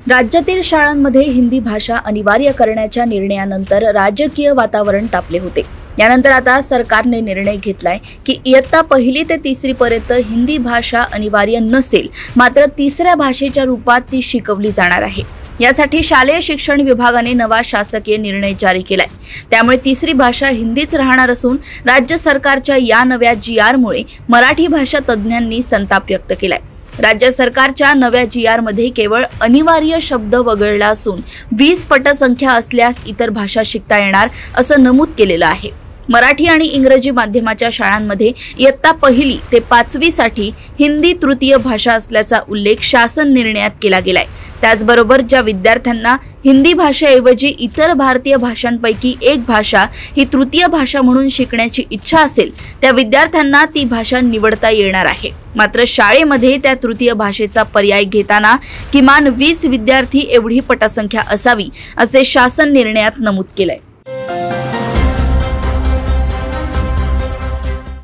राज्यातील शाळांमध्ये हिंदी भाषा अनिवार्य करण्याच्या निर्णयानंतर राजकीय वातावरण तापले होते। यानंतर आता सरकारने निर्णय घेतलाय की इयत्ता 1ली ते 3री पर्यंत हिंदी भाषा अनिवार्य नसेल, मात्र तिसऱ्या भाषेच्या रूपात ती शिकवली जाणार आहे। यासाठी शालेय शिक्षण विभागाने नवा शासकीय निर्णय जारी केलाय। त्यामुळे तिसरी भाषा हिंदीच राहणार असून राज्य सरकारच्या या नव्या GR मुळे मराठी भाषा तज्ज्ञांनी संताप व्यक्त केलाय। राज्य सरकारच्या नव्या GR मध्ये केवळ अनिवार्य शब्द वगळला असून 20 पटसंख्या असल्यास इतर भाषा शिकता येणार असं नमूद केलेलं आहे। मराठी आणि इंग्रजी माध्यमाच्या शाळांमध्ये इयत्ता 1ली ते 5वी साठी हिंदी तृतीय भाषा असल्याचा उल्लेख शासन निर्णयात केला गेलाय। त्याचबरोबर ज्या विद्यार्थ्यांना हिंदी भाषेऐवजी इतर भारतीय भाषांपैकी एक भाषा ही तृतीय भाषा म्हणून शिकण्याची इच्छा असेल, त्या विद्यार्थ्यांना ती भाषा निवडता येणार आहे। मात्र शाळेमध्ये त्या तृतीय भाषेचा पर्याय घेताना किमान 20 विद्यार्थी एवढी पटसंख्या असावी असे शासन निर्णयात नमूद केलंय।